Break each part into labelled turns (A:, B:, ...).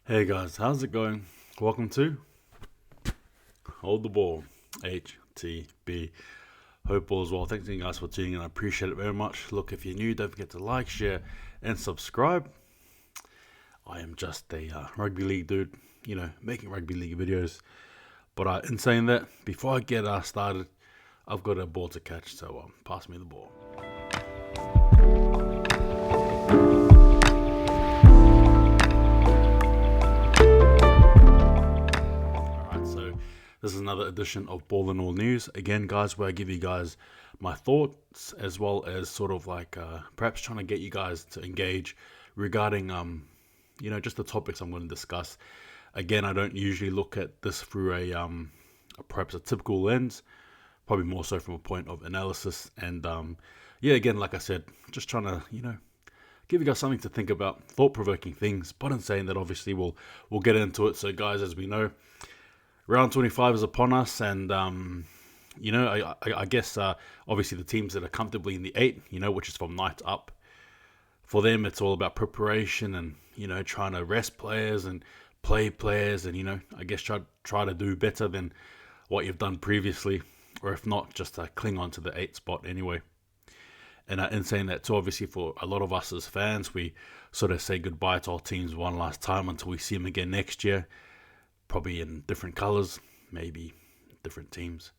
A: Hey guys, how's it going? Welcome to Hold the Ball, HTB. Hope all is well. Thanks you guys for tuning in. I appreciate it very much. Look, if you're new, don't forget to like, share, and subscribe. I am just a rugby league dude, making rugby league videos. But in saying that, before I get started, I've got a ball to catch, so pass me the ball. This is another edition of Ball and All News. Again, guys, where I give you guys my thoughts as well as sort of like perhaps trying to get you guys to engage regarding, just the topics I'm going to discuss. Again, I don't usually look at this through perhaps a typical lens, probably more so from a point of analysis. And again, like I said, just trying to, give you guys something to think about, thought-provoking things. But in saying that, obviously, we'll get into it. So, guys, as we know, round 25 is upon us, and I guess obviously the teams that are comfortably in the 8, which is from night up, for them it's all about preparation and trying to rest players and play players, and I guess try to do better than what you've done previously, or if not, just cling on to the 8 spot anyway. And in saying that too, obviously for a lot of us as fans, we sort of say goodbye to our teams one last time until we see them again next year. Probably in different colours, maybe different teams,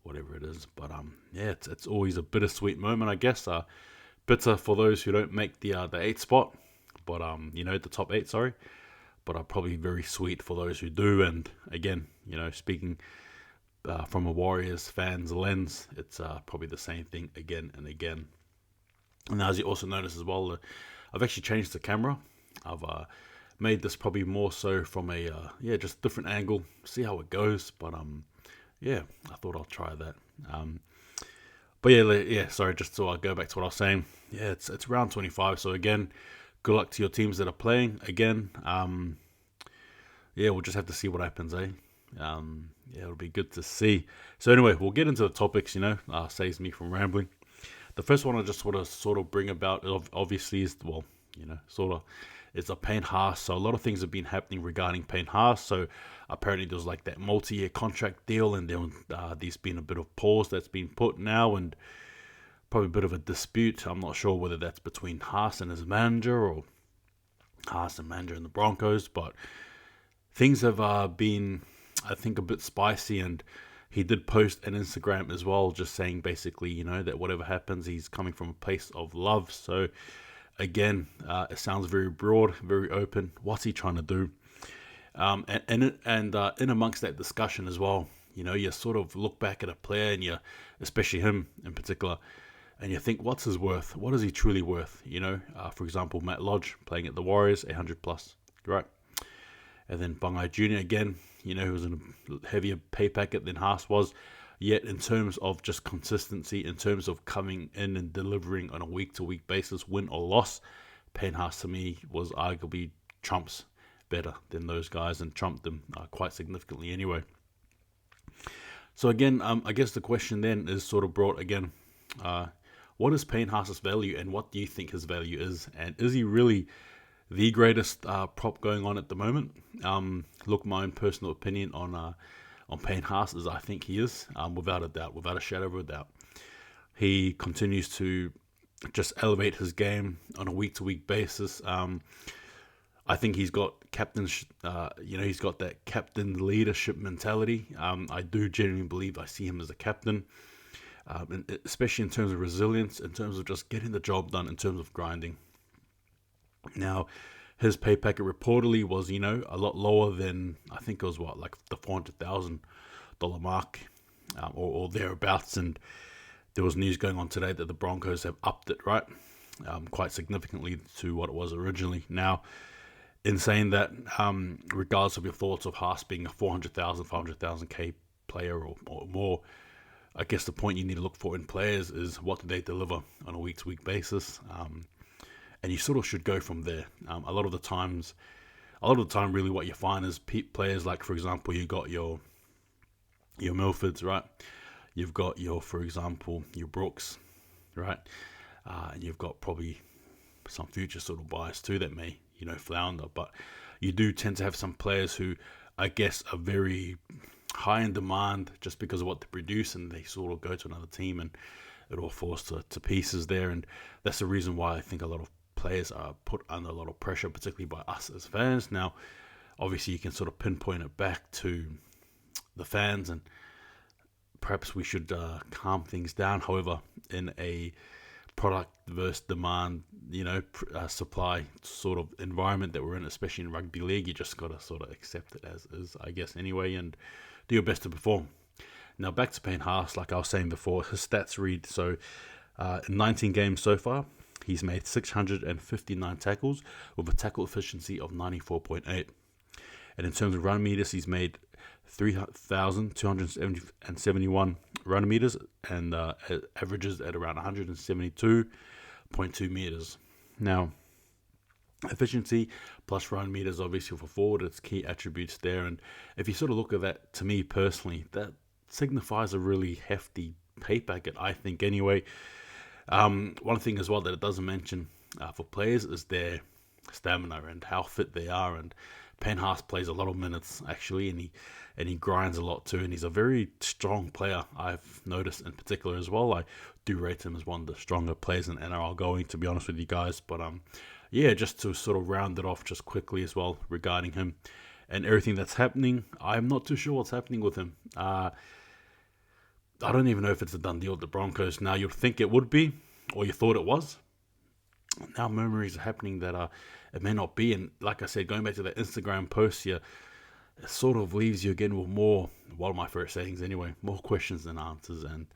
A: whatever it is. But it's always a bittersweet moment, I guess. Bitter for those who don't make the 8 spot, but the top 8, sorry. But probably very sweet for those who do. And again, speaking from a Warriors fan's lens, it's probably the same thing again and again. And as you also notice as well, I've actually changed the camera. I've made this probably more so from a just different angle, see how it goes. But I thought I'll try that. Sorry, just so I go back to what I was saying. Yeah, it's round 25. So again, good luck to your teams that are playing. Again, we'll just have to see what happens, eh? It'll be good to see. So anyway, we'll get into the topics. Saves me from rambling. The first one I just want to sort of bring about, obviously, is it's a Payne Haas. So a lot of things have been happening regarding Payne Haas. So apparently there was like that multi-year contract deal, and then there's been a bit of pause that's been put now, and probably a bit of a dispute. I'm not sure whether that's between Haas and his manager, or Haas and manager and the Broncos, but things have been, I think, a bit spicy. And he did post an Instagram as well, just saying basically, that whatever happens, he's coming from a place of love. So again, it sounds very broad, very open. What's he trying to do? And in amongst that discussion as well, you sort of look back at a player, and especially him in particular, and you think, what's his worth? What is he truly worth? For example, Matt Lodge playing at the Warriors, 800 plus, right? And then Bungai Jr. again, who was in a heavier pay packet than Haas was. Yet in terms of just consistency, in terms of coming in and delivering on a week-to-week basis, win or loss, Payne Haas to me was arguably trumps better than those guys, and trumped them quite significantly anyway. So again, I guess the question then is sort of brought again, what is Payne Haas's value, and what do you think his value is? And is he really the greatest prop going on at the moment? Look, my own personal opinion on Payne Haas is I think he is, without a doubt, without a shadow of a doubt. He continues to just elevate his game on a week-to-week basis. I think he's got he's got that captain leadership mentality. I do genuinely believe I see him as a captain, and especially in terms of resilience, in terms of just getting the job done, in terms of grinding. Now, his pay packet reportedly was, a lot lower than, I think it was like the $400,000 mark, or thereabouts. And there was news going on today that the Broncos have upped it, right, quite significantly to what it was originally. Now, in saying that, regardless of your thoughts of Haas being a 400,000, 500,000 player or more, I guess the point you need to look for in players is what do they deliver on a week-to-week basis. And you sort of should go from there. A lot of the time, really, what you find is players like, for example, you got your Milfords, right? You've got for example, your Brooks, right? And you've got probably some future sort of bias too that may, flounder. But you do tend to have some players who, I guess, are very high in demand just because of what they produce, and they sort of go to another team and it all falls to pieces there. And that's the reason why I think a lot of players are put under a lot of pressure, particularly by us as fans. Now, obviously, you can sort of pinpoint it back to the fans, and perhaps we should calm things down. However, in a product versus demand, supply sort of environment that we're in, especially in rugby league, you just got to sort of accept it as is, I guess, anyway, and do your best to perform. Now, back to Payne Haas, like I was saying before, his stats read, so in 19 games so far, he's made 659 tackles with a tackle efficiency of 94.8. And in terms of run meters, he's made 3,271 run meters and averages at around 172.2 meters. Now, efficiency plus run meters, obviously for forward, it's key attributes there. And if you sort of look at that, to me personally, that signifies a really hefty pay packet, I think, anyway. One thing as well that it doesn't mention for players is their stamina and how fit they are. And Payne Haas plays a lot of minutes, actually, and he grinds a lot too. And he's a very strong player, I've noticed in particular as well. I do rate him as one of the stronger players in NRL going, to be honest with you guys. But just to sort of round it off just quickly as well regarding him and everything that's happening, I'm not too sure what's happening with him. I don't even know if it's a done deal with the Broncos. Now, you'd think it would be, or you thought it was. Now, murmurings are happening that it may not be. And like I said, going back to the Instagram post here, it sort of leaves you again with more, one of my favorite sayings anyway, more questions than answers. And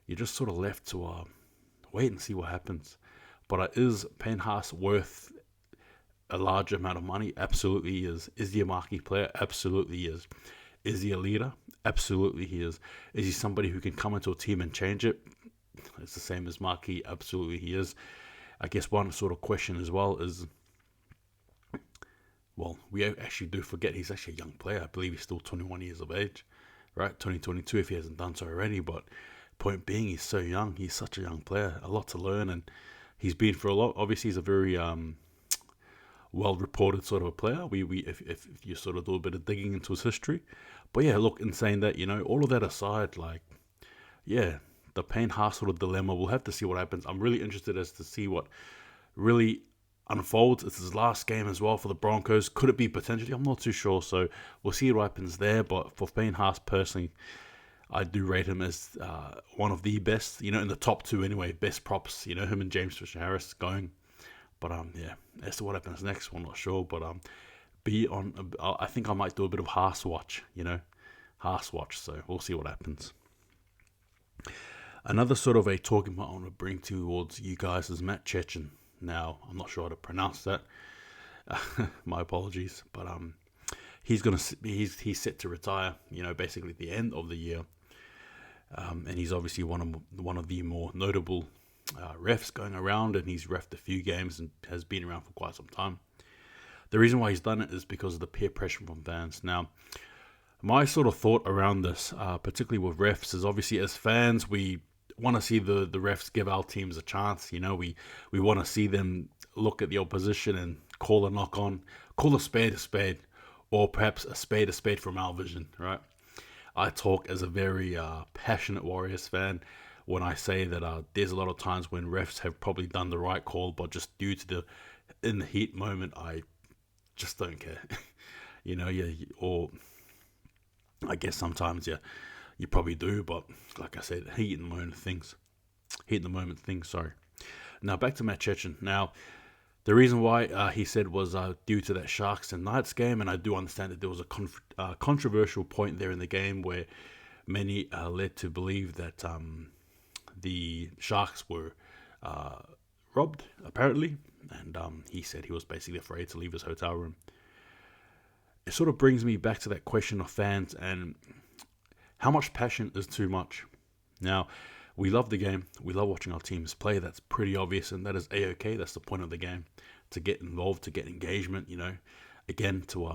A: you're just sort of left to wait and see what happens. But is Payne Haas worth a large amount of money? Absolutely he is. Is he a marquee player? Absolutely he is. Is he a leader? Absolutely he is. Is he somebody who can come into a team and change it? It's the same as Marquis. Absolutely he is. I guess one sort of question as well is, well, we actually do forget he's actually a young player. I believe he's still 21 years of age, right? 2022 if he hasn't done so already. But point being, he's so young. He's such a young player. A lot to learn, and he's been through a lot. Obviously, he's a very well-reported sort of a player. If you sort of do a bit of digging into his history. But yeah, look, in saying that, all of that aside, the Payne Haas sort of dilemma, we'll have to see what happens. I'm really interested as to see what really unfolds. It's his last game as well for the Broncos. Could it be potentially? I'm not too sure. So we'll see what happens there. But for Payne Haas personally, I do rate him as one of the best, in the top two anyway, best props, him and James Fisher-Harris going. But as to what happens next, we're not sure. But I think I might do a bit of Haas watch, Haas watch. So we'll see what happens. Another sort of a talking point I want to bring towards you guys is Matt Chechen. Now, I'm not sure how to pronounce that. My apologies, but he's set to retire. Basically at the end of the year, and he's obviously one of the more notable refs going around, and he's reffed a few games and has been around for quite some time. The reason why he's done it is because of the peer pressure from fans. Now, my sort of thought around this, particularly with refs, is obviously as fans we want to see the refs give our teams a chance. We want to see them look at the opposition and call a knock on, call a spade, or perhaps a spade from our vision, right? I talk as a very passionate Warriors fan when I say that there's a lot of times when refs have probably done the right call, but just due to in the heat moment, I just don't care. Or I guess sometimes, you probably do, but like I said, heat in the moment things, sorry. Now, back to Matt Chechen. Now, the reason why he said was due to that Sharks and Knights game, and I do understand that there was a controversial point there in the game where many led to believe that the Sharks were robbed, apparently, and he said he was basically afraid to leave his hotel room. It sort of brings me back to that question of fans and how much passion is too much. Now, we love the game. We love watching our teams play. That's pretty obvious, and that is A-OK. That's the point of the game, to get involved, to get engagement, again, to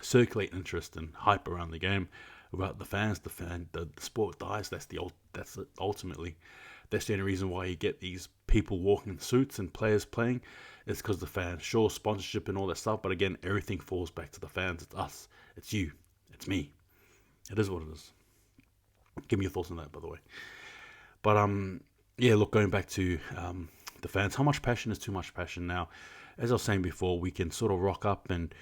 A: circulate interest and hype around the game. Without the fans, the sport dies. That's ultimately, that's the only reason why you get these people walking in suits and players playing, it's because the fans. Sure, sponsorship and all that stuff, but again, everything falls back to the fans. It's us. It's you. It's me. It is what it is. Give me your thoughts on that, by the way. But yeah, look, going back to the fans, how much passion is too much passion? Now, as I was saying before, we can sort of rock up and,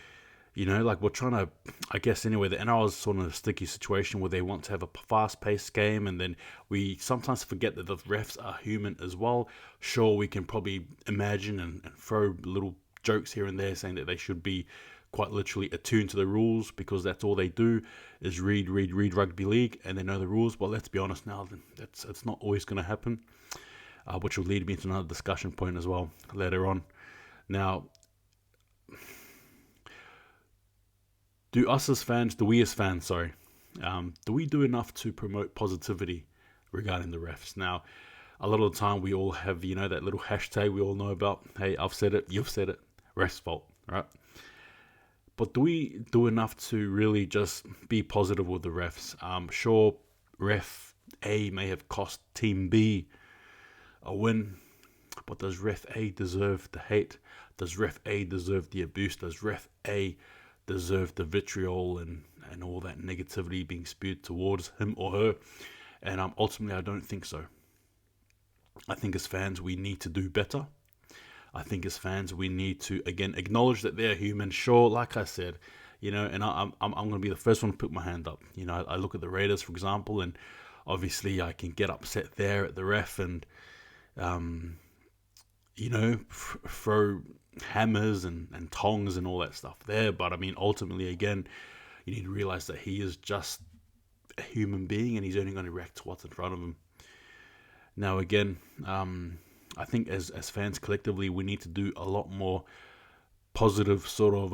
A: like we're trying to, I guess anyway, the NRL is sort of in a sticky situation where they want to have a fast-paced game, and then we sometimes forget that the refs are human as well. Sure, we can probably imagine and throw little jokes here and there saying that they should be quite literally attuned to the rules, because that's all they do is read rugby league and they know the rules. But let's be honest now, it's not always going to happen, which will lead me to another discussion point as well later on. Now, do we do enough to promote positivity regarding the refs? Now, a lot of the time we all have, that little hashtag we all know about. Hey, I've said it, you've said it, ref's fault, right? But do we do enough to really just be positive with the refs? Sure, ref A may have cost Team B a win, but does ref A deserve the hate? Does ref A deserve the abuse? Does ref A deserve the vitriol and all that negativity being spewed towards him or her? And ultimately, I don't think so. I think as fans, we need to do better. I think as fans, we need to, again, acknowledge that they're human. Sure, like I said, and I'm going to be the first one to put my hand up. I look at the Raiders, for example, and obviously I can get upset there at the ref and, throw hammers and tongs and all that stuff there. But, ultimately, again, you need to realize that he is just a human being and he's only going to react to what's in front of him. Now, again, I think as fans collectively, we need to do a lot more positive sort of,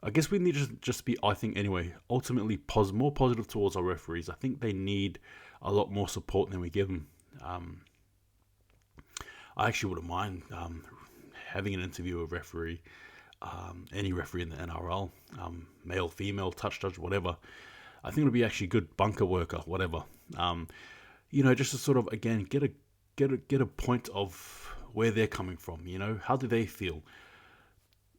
A: I guess we need to just be, I think anyway, ultimately more positive towards our referees. I think they need a lot more support than we give them. I actually wouldn't mind having an interview with a referee, any referee in the NRL, male, female, touch judge, whatever. I think it'll be actually good, bunker worker, whatever. Just to sort of, again, get a point of where they're coming from. How do they feel?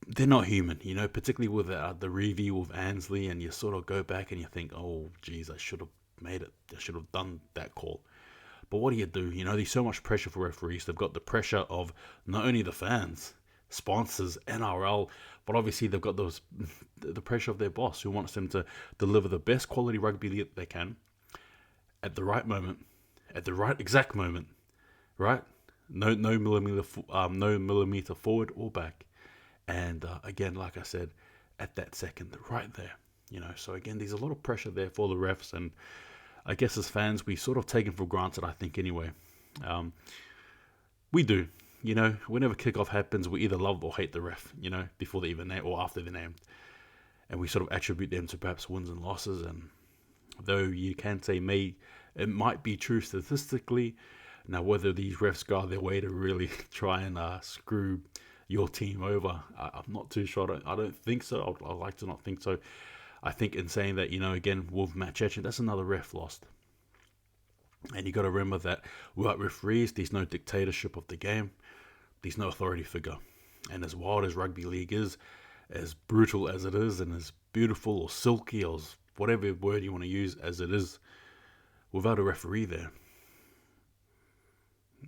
A: They're not human, particularly with the review with Ansley, and you sort of go back and you think, oh, geez, I should have made it. I should have done that call. But what do you do? There's so much pressure for referees. They've got the pressure of not only the fans, sponsors, NRL, but obviously they've got the pressure of their boss, who wants them to deliver the best quality rugby that they can at the right moment, at the right exact moment, right? No millimeter forward or back. And again, like I said, at that second, right there, So again, there's a lot of pressure there for the refs, and I guess as fans, we sort of take it for granted, I think, anyway. We do, whenever kickoff happens, we either love or hate the ref, before they even name or after they're named. And we sort of attribute them to perhaps wins and losses. And though you can say it might be true statistically, now whether these refs go out their way to really try and screw your team over, I'm not too sure. I don't think so. I'd like to not think so. I think in saying that, again, with Matt Chechen, that's another ref lost. And you got to remember that without referees, there's no dictatorship of the game. There's no authority figure. And as wild as rugby league is, as brutal as it is, and as beautiful or silky or whatever word you want to use as it is, without a referee there,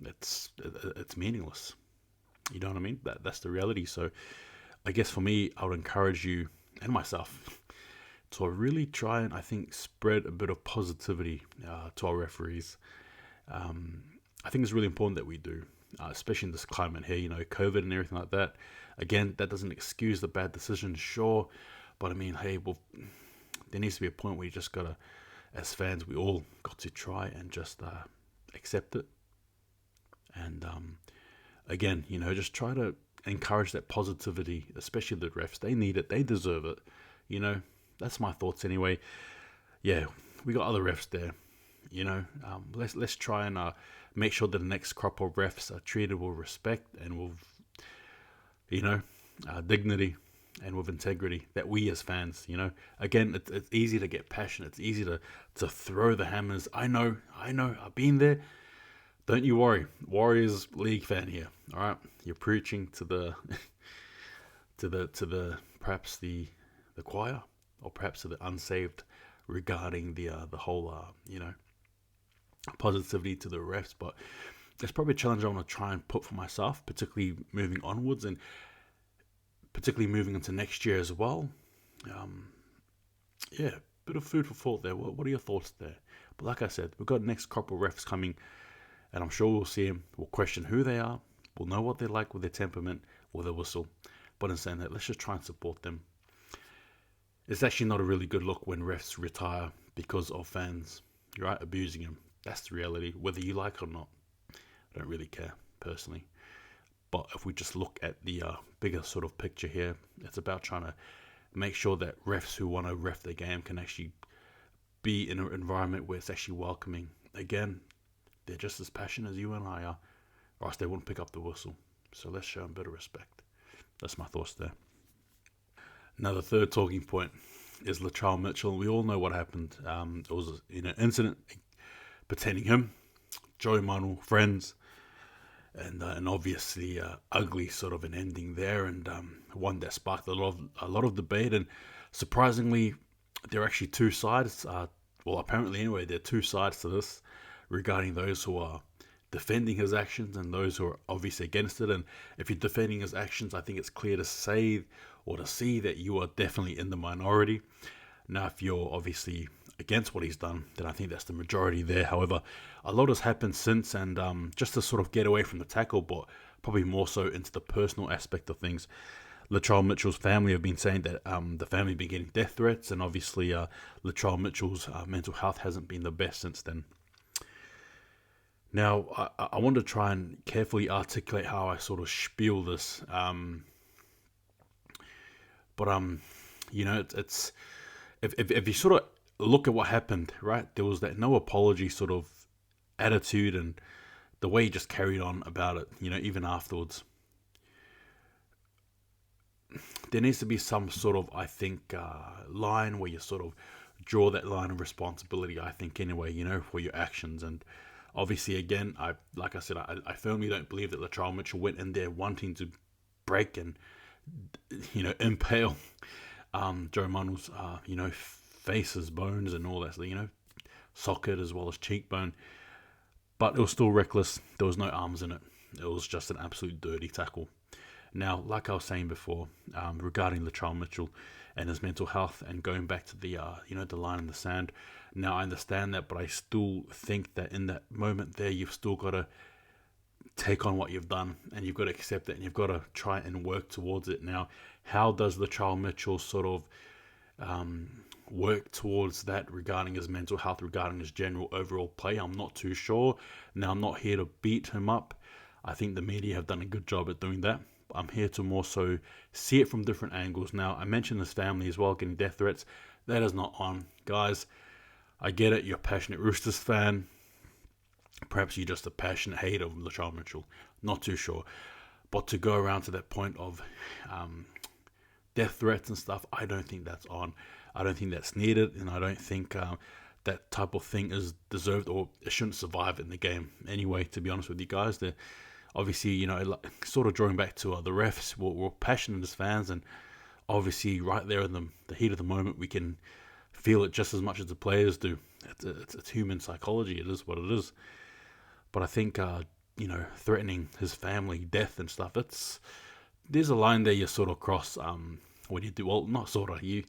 A: it's meaningless. You know what I mean? That's the reality. So I guess for me, I would encourage you and myself to really try and, I think, spread a bit of positivity to our referees. I think it's really important that we do, especially in this climate here, COVID and everything like that. Again, that doesn't excuse the bad decisions, sure, but hey, there needs to be a point where you just gotta, as fans, we all got to try and just accept it. And again, just try to encourage that positivity, especially the refs. They need it. They deserve it. That's my thoughts anyway. Yeah, we got other refs there. Let's try and make sure that the next crop of refs are treated with respect and with, dignity and with integrity. That we as fans, again, it's easy to get passionate. It's easy to throw the hammers. I know. I've been there. Don't you worry, Warriors League fan here. All right, you're preaching to the to the perhaps the choir, or perhaps to the unsaved regarding the whole positivity to the refs. But it's probably a challenge I want to try and put for myself, particularly moving onwards and particularly moving into next year as well. Um, yeah, bit of food for thought there. What are your thoughts there? But like I said, we've got next crop of refs coming, and I'm sure we'll see them. We'll question who they are. We'll know what they're like with their temperament or their whistle. But in saying that, let's just try and support them. It's actually not a really good look when refs retire because of fans, right, abusing them. That's the reality, whether you like it or not. I don't really care, personally. But if we just look at the bigger sort of picture here, it's about trying to make sure that refs who want to ref their game can actually be in an environment where it's actually welcoming. Again, they're just as passionate as you and I are, or else they wouldn't pick up the whistle. So let's show them a bit of respect. That's my thoughts there. Now, the third talking point is Latrell Mitchell. We all know what happened. It was an incident pertaining him, Joey Manu, friends, and obviously ugly sort of an ending there, and one that sparked a lot of debate. And surprisingly, there are actually two sides. Well, apparently anyway, there are two sides to this regarding those who are defending his actions and those who are obviously against it. And if you're defending his actions, I think it's clear to say or to see that you are definitely in the minority. Now, if you're obviously against what he's done, then I think that's the majority there. However, a lot has happened since, and just to sort of get away from the tackle, but probably more so into the personal aspect of things, Latrell Mitchell's family have been saying that the family have been getting death threats, and obviously Latrell Mitchell's mental health hasn't been the best since then. Now, I want to try and carefully articulate how I sort of spiel this, but it's if you sort of look at what happened, right? There was that no apology sort of attitude, and the way he just carried on about it, even afterwards. There needs to be some sort of, I think, line where you sort of draw that line of responsibility, I think, anyway, for your actions. And obviously, again, like I said, I firmly don't believe that Latrell Mitchell went in there wanting to break and, impale Joe Manu's, faces, bones, and all that, socket as well as cheekbone. But it was still reckless. There was no arms in it. It was just an absolute dirty tackle. Now, like I was saying before, regarding Latrell Mitchell and his mental health, and going back to the the line in the sand. Now, I understand that, but I still think that in that moment there, you've still got to take on what you've done, and you've got to accept it, and you've got to try and work towards it. Now, how does Latrell Mitchell sort of work towards that regarding his mental health, regarding his general overall play? I'm not too sure. Now, I'm not here to beat him up. I think the media have done a good job at doing that. I'm here to more so see it from different angles. Now, I mentioned his family as well, getting death threats. That is not on. Guys, I get it. You're a passionate Roosters fan. Perhaps you're just a passionate hater of Latrell Mitchell. Not too sure. But to go around to that point of death threats and stuff, I don't think that's on. I don't think that's needed, and I don't think that type of thing is deserved, or it shouldn't survive in the game anyway, to be honest with you guys. Obviously, sort of drawing back to the refs, we're passionate as fans, and obviously right there in the heat of the moment, we can feel it just as much as the players do. It's human psychology. It is what it is. But I think, threatening his family, death and stuff, there's a line there you sort of cross when you do, well, not sort of, you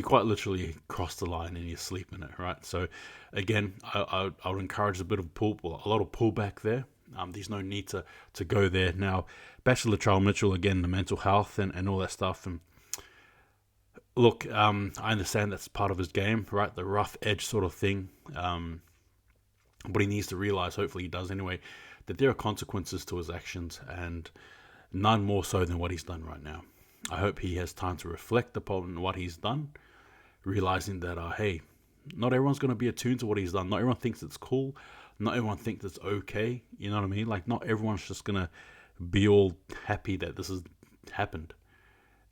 A: quite literally cross the line and you sleep in it, right? So, again, I would encourage a bit of a lot of pullback there. There's no need to go there. Now, back to Latrell Mitchell, again, the mental health and all that stuff. And look, I understand that's part of his game, right? The rough edge sort of thing. But he needs to realize, hopefully he does anyway, that there are consequences to his actions, and none more so than what he's done right now. I hope he has time to reflect upon what he's done, realizing that, hey, not everyone's going to be attuned to what he's done. Not everyone thinks it's cool. Not everyone thinks it's okay. You know what I mean? Like, not everyone's just going to be all happy that this has happened.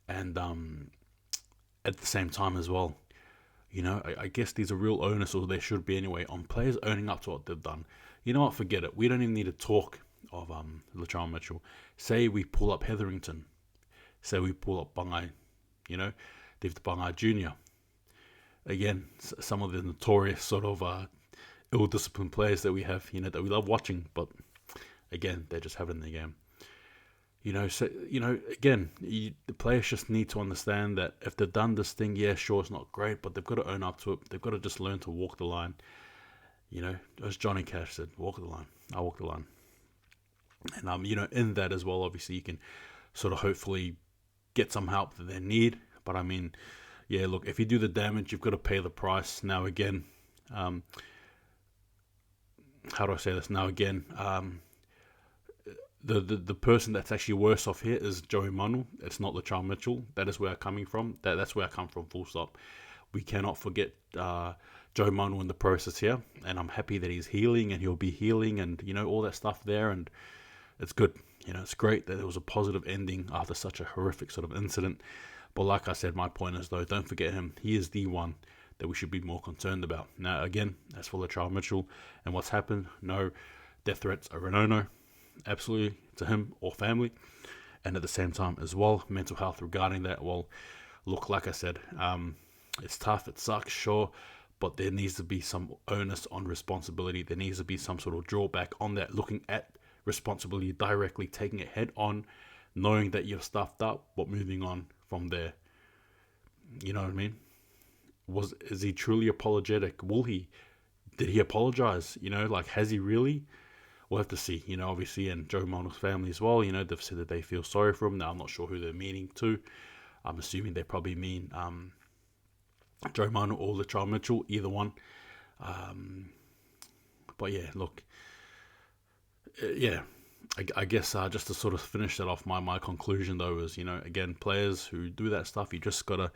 A: And at the same time as well, I guess there's a real onus, or there should be anyway, on players owning up to what they've done. You know what? Forget it. We don't even need to talk of Latrell Mitchell. Say we pull up Hetherington. Say we pull up Bangai. You know, David Bangai Jr. Again, some of the notorious sort of ill-disciplined players that we have, that we love watching, but again, they just have it in the game. So again, the players just need to understand that if they've done this thing, yeah, sure, it's not great, but they've got to own up to it. They've got to just learn to walk the line. As Johnny Cash said, walk the line. I walk the line. And in that as well, obviously, you can sort of hopefully get some help that they need. But I mean, yeah, look, if you do the damage, you've got to pay the price. Now again, how do I say this? Now again, the person that's actually worse off here is Joey Manu. It's not Latrell Mitchell. That is where I'm coming from. That's where I come from, full stop. We cannot forget Joey Manu in the process here. And I'm happy that he's healing and he'll be healing and, all that stuff there. And it's good. It's great that there was a positive ending after such a horrific sort of incident. But like I said, my point is, though, don't forget him. He is the one that we should be more concerned about. Now, again, as for Latrell Mitchell and what's happened, no death threats are a no-no. Absolutely, to him or family. And at the same time as well, mental health regarding that. Well, look, like I said, it's tough, it sucks, sure, but there needs to be some onus on responsibility. There needs to be some sort of drawback on that, looking at responsibility directly, taking it head on, knowing that you've stuffed up, but moving on from there. You know what I mean? Is he truly apologetic? Did he apologize? Has he really? We'll have to see, obviously, and Joe Manu's family as well, they've said that they feel sorry for him. Now, I'm not sure who they're meaning to. I'm assuming they probably mean Joe Manu or Latrell Mitchell, either one. But yeah, look, I guess just to sort of finish that off, my conclusion, though, is, again, players who do that stuff, you just got to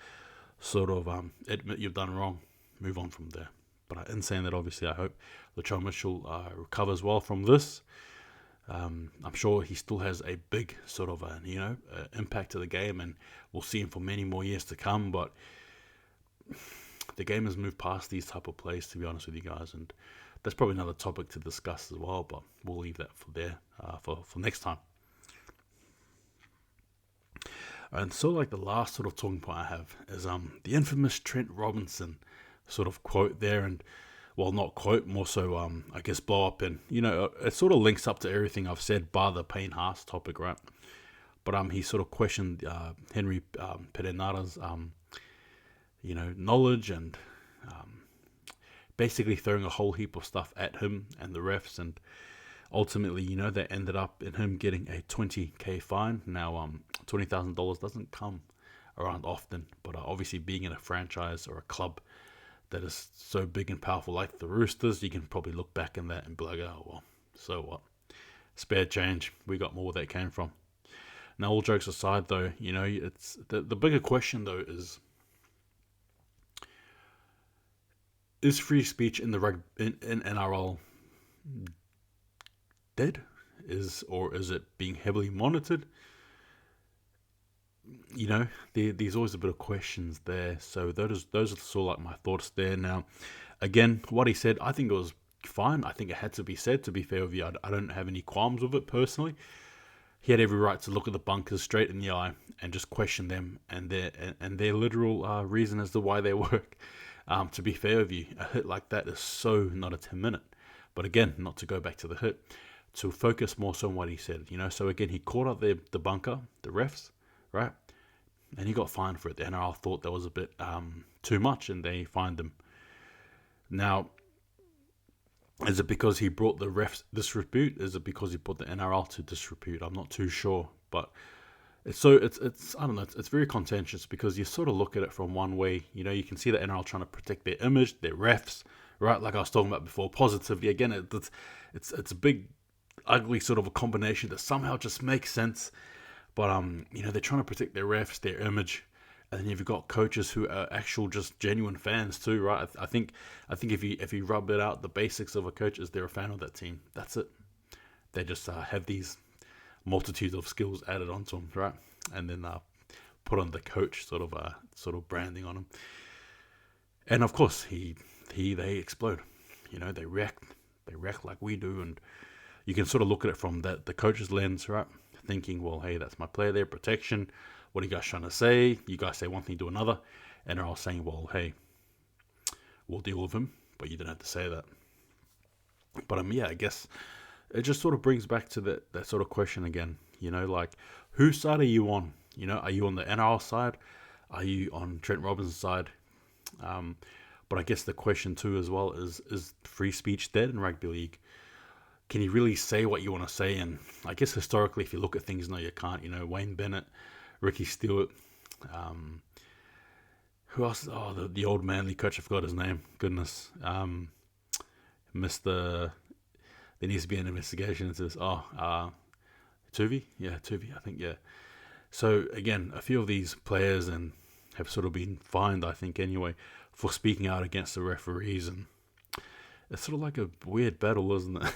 A: sort of admit you've done wrong, move on from there. But in saying that, obviously, I hope Latrell Mitchell recovers well from this. I'm sure he still has a big sort of impact to the game, and we'll see him for many more years to come. But the game has moved past these type of plays, to be honest with you guys, and that's probably another topic to discuss as well. But we'll leave that for next time. And so, like, the last sort of talking point I have is the infamous Trent Robinson sort of quote there, and well, not quote, more so I guess blow up, and it sort of links up to everything I've said bar the Payne Haas topic, right? But he sort of questioned Henry Perenara's knowledge, and basically throwing a whole heap of stuff at him and the refs, and ultimately, that ended up in him getting a $20,000 fine. Now, $20,000 doesn't come around often, but obviously being in a franchise or a club that is so big and powerful like the Roosters, you can probably look back in that and be like, oh, well, so what? Spare change. We got more where that came from. Now, all jokes aside, though, it's the bigger question, though, is free speech in the in NRL dead? Is it being heavily monitored? There's always a bit of questions there. So those are sort of like my thoughts there. Now, again, what he said, I think it was fine. I think it had to be said. To be fair with you, I don't have any qualms with it personally. He had every right to look at the bunkers straight in the eye and just question them and their literal reason as to why they work. To be fair with you, a hit like that is so not a 10-minute. But again, not to go back to the hit, to focus more so on what he said. So again, he caught up the bunker, the refs, right? And he got fined for it. The NRL thought that was a bit too much, and they fined him. Now, is it because he brought the refs disrepute? Is it because he brought the NRL to disrepute? I'm not too sure, but it's I don't know. It's very contentious because you sort of look at it from one way. You can see the NRL trying to protect their image, their refs, right? Like I was talking about before, positively. Again, it's a big, ugly sort of a combination that somehow just makes sense. But they're trying to protect their refs, their image, and then you've got coaches who are actual, just genuine fans too, right? I think if you rub it out, the basics of a coach is they're a fan of that team. That's it. They just have these multitudes of skills added onto them, right? And then put on the coach sort of branding on them. And of course, they explode. They react they react like we do, and you can sort of look at it from the coach's lens, right? Thinking, well, hey, that's my player there, protection. What are you guys trying to say? You guys say one thing, do another. And they're all saying, well, hey, we'll deal with him, but you didn't have to say that. But yeah, I guess it just sort of brings back to that sort of question again, like, whose side are you on? Are you on the NRL side? Are you on Trent Robinson's side? But I guess the question too as well is free speech dead in rugby league? Can you really say what you want to say? And I guess historically, if you look at things, no, you can't. Wayne Bennett, Ricky Stewart, who else? Oh, the old Manly coach, I forgot his name. Goodness. Mr. There needs to be an investigation into this. Tuvey? Yeah, Tuvey, I think, yeah. So, again, a few of these players and have sort of been fined, I think, anyway, for speaking out against the referees. And it's sort of like a weird battle, isn't it?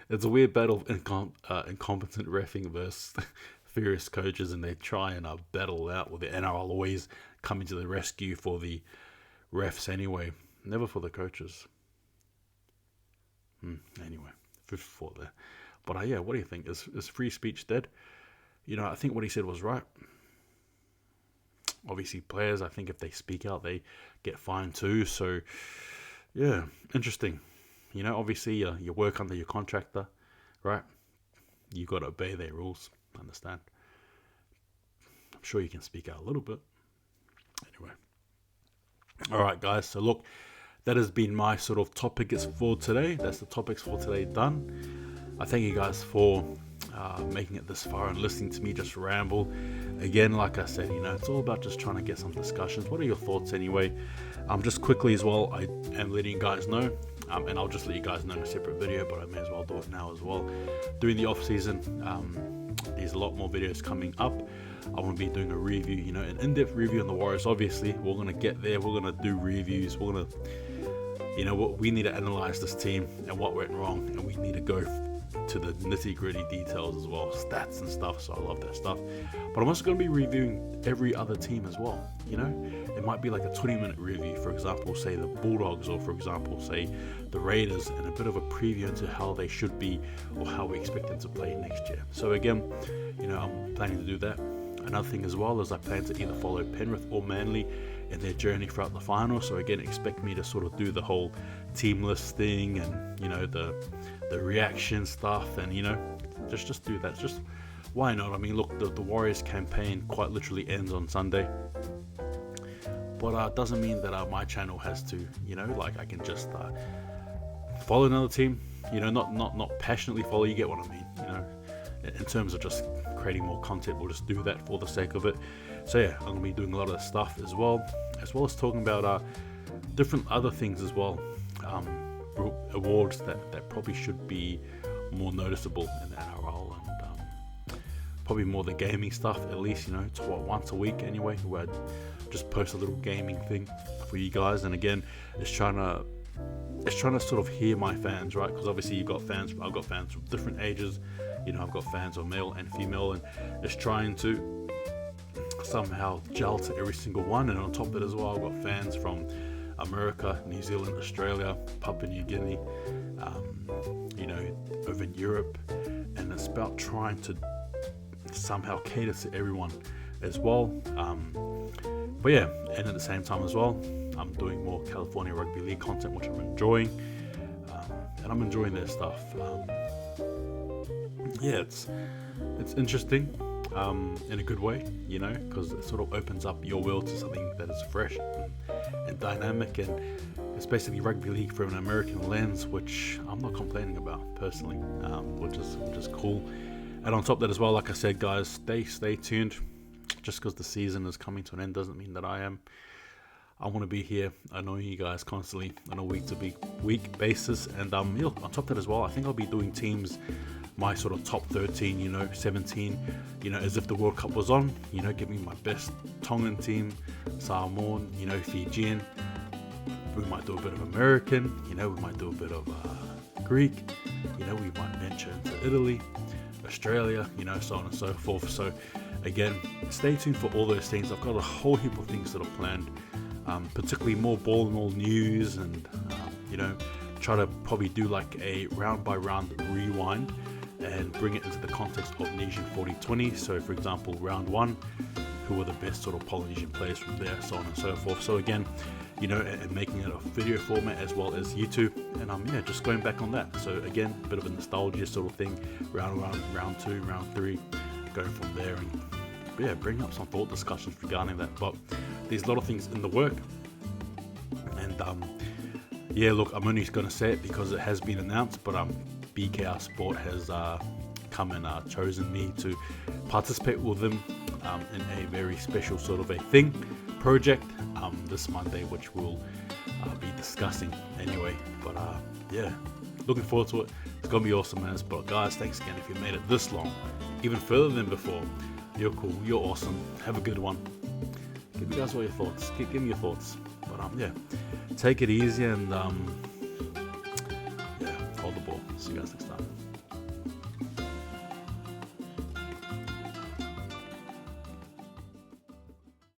A: It's a weird battle of incompetent reffing versus furious coaches, and they try and battle out with the NRL always coming to the rescue for the refs anyway, never for the coaches. Anyway, food for thought there. But yeah, what do you think? Is free speech dead? I think what he said was right. Obviously, players, I think if they speak out, they get fined too. So, yeah, interesting. Obviously, you work under your contractor, right? You got to obey their rules. Understand? I'm sure you can speak out a little bit. Anyway. All right, guys. So, look, that has been my sort of topics for today. That's the topics for today done. I thank you guys for making it this far and listening to me just ramble. Again, like I said, it's all about just trying to get some discussions. What are your thoughts anyway? Just quickly as well, I am letting you guys know, and I'll just let you guys know in a separate video, but I may as well do it now as well. During the off season, there's a lot more videos coming up. I want to be doing a review, an in-depth review on the Warriors. Obviously, we're going to get there. We're going to do reviews. We're going to, we need to analyze this team and what went wrong, and we need to go to the nitty-gritty details as well, stats and stuff. So I love that stuff. But I'm also going to be reviewing every other team as well. It might be like a 20-minute review, for example, say the Bulldogs, or for example, say the Raiders, and a bit of a preview into how they should be or how we expect them to play next year. So again, I'm planning to do that. Another thing as well is I plan to either follow Penrith or Manly in their journey throughout the final. So again, expect me to sort of do the whole team list thing and the reaction stuff, and just do that. Just why not? I mean, look, the Warriors campaign quite literally ends on Sunday, but it doesn't mean that my channel has to, I can just follow another team, not passionately follow. You get what I mean? In terms of just creating more content, we'll just do that for the sake of it. So yeah, I'm gonna be doing a lot of stuff as well as talking about different other things as well. Awards that probably should be more noticeable in the NRL, and probably more the gaming stuff, at least, it's once a week anyway, where I just post a little gaming thing for you guys. And again, it's trying to sort of hear my fans, right? Because obviously I've got fans from different ages, I've got fans of male and female, and it's trying to somehow gel to every single one. And on top of it as well, I've got fans from America, New Zealand, Australia, Papua New Guinea, over in Europe, and it's about trying to somehow cater to everyone as well. But yeah, and at the same time as well, I'm doing more California Rugby League content, which I'm enjoying, and I'm enjoying their stuff. Yeah, it's interesting in a good way, because it sort of opens up your world to something that is fresh and dynamic, and it's basically rugby league from an American lens, which I'm not complaining about personally, which is cool. And on top of that as well, like I said, guys, stay tuned. Just because the season is coming to an end doesn't mean that I am. I want to be here annoying you guys constantly on a week basis. And on top of that as well, I think I'll be doing teams, my sort of top 13, 17, as if the World Cup was on, giving my best Tongan team, Samoan, Fijian. We might do a bit of American, we might do a bit of Greek, we might venture into Italy, Australia, so on and so forth. So again, stay tuned for all those things. I've got a whole heap of things that are planned, particularly more ball and all news, and try to probably do like a round by round rewind and bring it into the context of Nation 4020. So for example, round 1, who were the best sort of Polynesian players from there, so on and so forth. So again, you know, and making it a video format as well as YouTube, and yeah, just going back on that. So again, a bit of a nostalgia sort of thing, round 1, round 2, round 3, going from there, and yeah, bring up some thought discussions regarding that. But there's a lot of things in the work, and yeah, look, I'm only going to say it because it has been announced, but BKR Sport has come and chosen me to participate with them in a very special sort of a project this Monday, which we'll be discussing anyway. But yeah, looking forward to it. It's gonna be awesome, man. But guys, thanks again if you made it this long, even further than before. You're cool, you're awesome. Have a good one. Give me guys all your thoughts. Give me your thoughts. But yeah, take it easy, and yeah, hold the ball. See you guys next time.